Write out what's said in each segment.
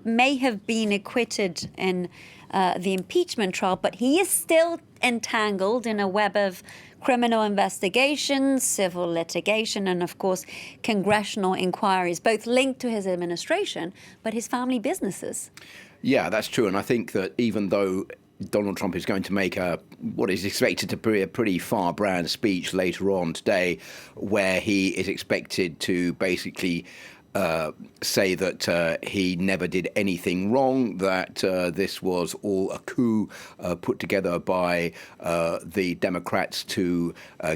Trump may have been acquitted in the impeachment trial, but he is still entangled in a web of criminal investigations, civil litigation, and of course, congressional inquiries, both linked to his administration, but his family businesses. Yeah, that's true. And I think that even though Donald Trump is going to make what is expected to be a pretty firebrand speech later on today, where he is expected to basically say that he never did anything wrong, that this was all a coup put together by the Democrats to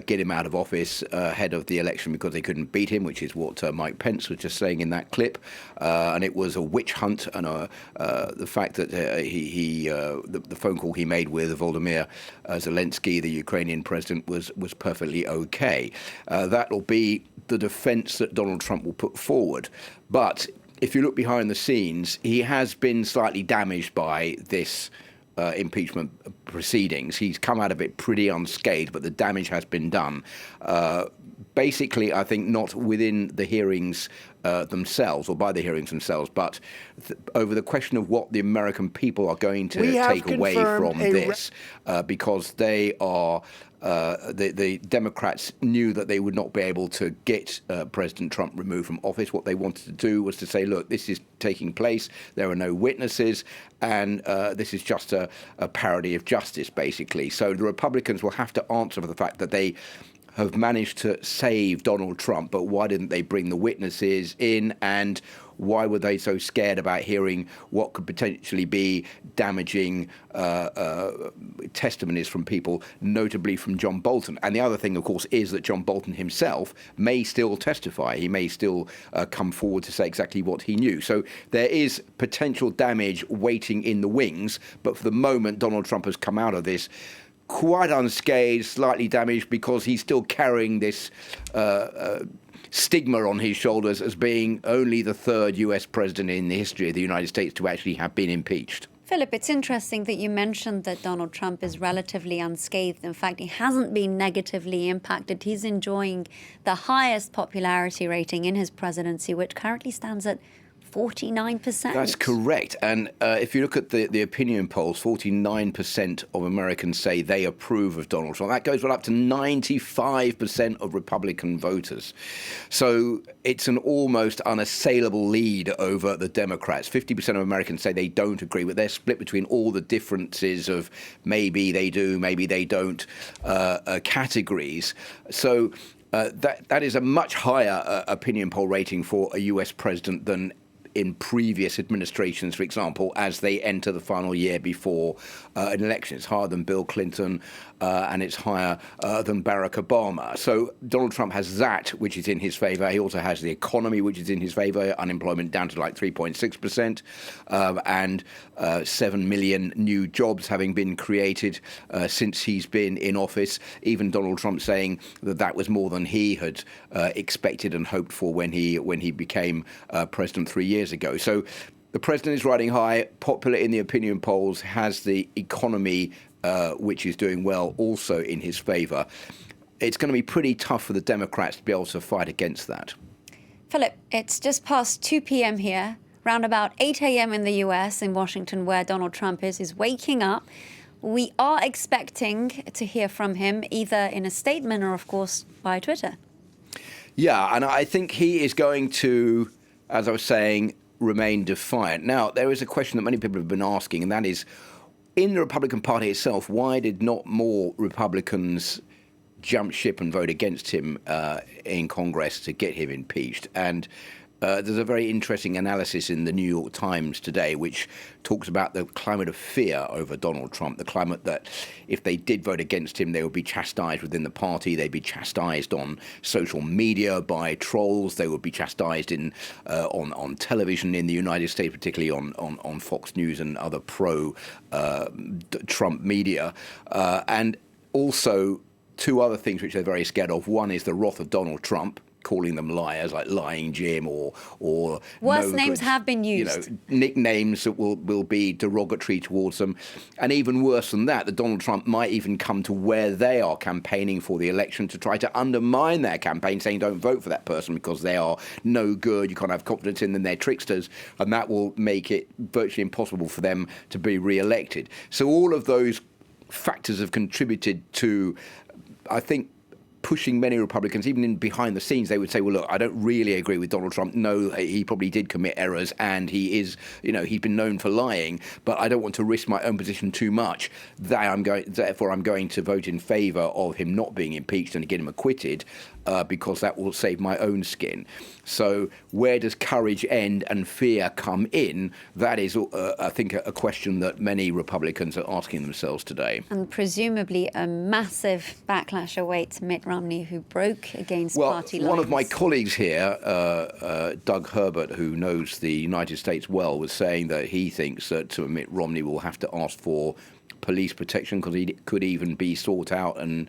get him out of office ahead of the election because they couldn't beat him, which is what Mike Pence was just saying in that clip. And it was a witch hunt, and the fact that the phone call he made with Volodymyr Zelensky, the Ukrainian president, was perfectly okay. That will be the defense that Donald Trump will put forward. But if you look behind the scenes, he has been slightly damaged by this impeachment proceedings. He's come out of it pretty unscathed, but the damage has been done. Basically, I think not within the hearings themselves or by the hearings themselves, but over the question of what the American people are going to take away from this, because they are the Democrats knew that they would not be able to get President Trump removed from office. What they wanted to do was to say, look, this is taking place, there are no witnesses, and this is just a parody of justice, basically. So the Republicans will have to answer for the fact that they have managed to save Donald Trump, but why didn't they bring the witnesses in, and why were they so scared about hearing what could potentially be damaging testimonies from people, notably from John Bolton? And the other thing, of course, is that John Bolton himself may still testify. He may still come forward to say exactly what he knew. So there is potential damage waiting in the wings, but for the moment, Donald Trump has come out of this quite unscathed, slightly damaged, because he's still carrying this stigma on his shoulders as being only the third US president in the history of the United States to actually have been impeached. Philip, it's interesting that you mentioned that Donald Trump is relatively unscathed. In fact, he hasn't been negatively impacted. He's enjoying the highest popularity rating in his presidency, which currently stands at 49%. That's correct. And if you look at the opinion polls, 49% of Americans say they approve of Donald Trump. That goes right up to 95% of Republican voters. So it's an almost unassailable lead over the Democrats. 50% of Americans say they don't agree, but they're split between all the differences of maybe they do, maybe they don't categories. So that is a much higher opinion poll rating for a US president than in previous administrations, for example, as they enter the final year before an election. It's higher than Bill Clinton, and it's higher than Barack Obama. So Donald Trump has that, which is in his favor. He also has the economy, which is in his favor. Unemployment down to like 3.6%, and 7 million new jobs having been created since he's been in office. Even Donald Trump saying that was more than he had expected and hoped for when he became president 3 years ago. So the president is riding high, popular in the opinion polls, has the economy, which is doing well, also in his favor. It's going to be pretty tough for the Democrats to be able to fight against that. Philip, it's just past 2 p.m. here, round about 8 a.m. in the US, in Washington, where Donald Trump is waking up. We are expecting to hear from him either in a statement or, of course, by Twitter. Yeah, and I think he is going to, as I was saying, remain defiant. Now, there is a question that many people have been asking, and that is, in the Republican Party itself, why did not more Republicans jump ship and vote against him in Congress to get him impeached? And there's a very interesting analysis in the New York Times today, which talks about the climate of fear over Donald Trump, the climate that if they did vote against him, they would be chastised within the party. They'd be chastised on social media by trolls. They would be chastised on television in the United States, particularly on Fox News and other pro-Trump media. And also two other things which they're very scared of. One is the wrath of Donald Trump, calling them liars, like Lying Jim or worse no names good, have been used. Nicknames that will be derogatory towards them. And even worse than that Donald Trump might even come to where they are campaigning for the election to try to undermine their campaign, saying don't vote for that person because they are no good, you can't have confidence in them, they're tricksters, and that will make it virtually impossible for them to be re-elected. So all of those factors have contributed to, I think, pushing many Republicans, even in behind the scenes, they would say, well, look, I don't really agree with Donald Trump. No, he probably did commit errors and he is, he's been known for lying, but I don't want to risk my own position too much. Therefore, I'm going to vote in favour of him not being impeached and to get him acquitted because that will save my own skin. So where does courage end and fear come in? That is, I think, a question that many Republicans are asking themselves today. And presumably a massive backlash awaits Mitt Romney, who broke against party lines. One of my colleagues here, Doug Herbert, who knows the United States well, was saying that he thinks that Mitt Romney will have to ask for police protection because he could even be sought out and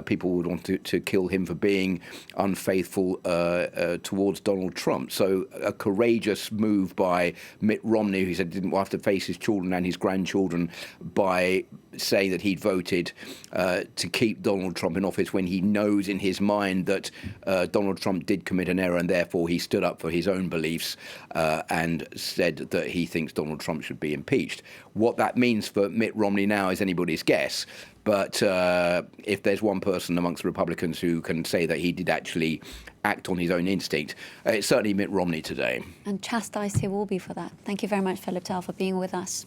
people would want to kill him for being unfaithful towards Donald Trump. So a courageous move by Mitt Romney, who said he didn't have to face his children and his grandchildren, by saying that he'd voted to keep Donald Trump in office when he knows in his mind that Donald Trump did commit an error and therefore he stood up for his own beliefs and said that he thinks Donald Trump should be impeached. What that means for Mitt Romney now is anybody's guess. But if there's one person amongst the Republicans who can say that he did actually act on his own instinct, it's certainly Mitt Romney today. And chastised he will be for that. Thank you very much, Philip Tell, for being with us.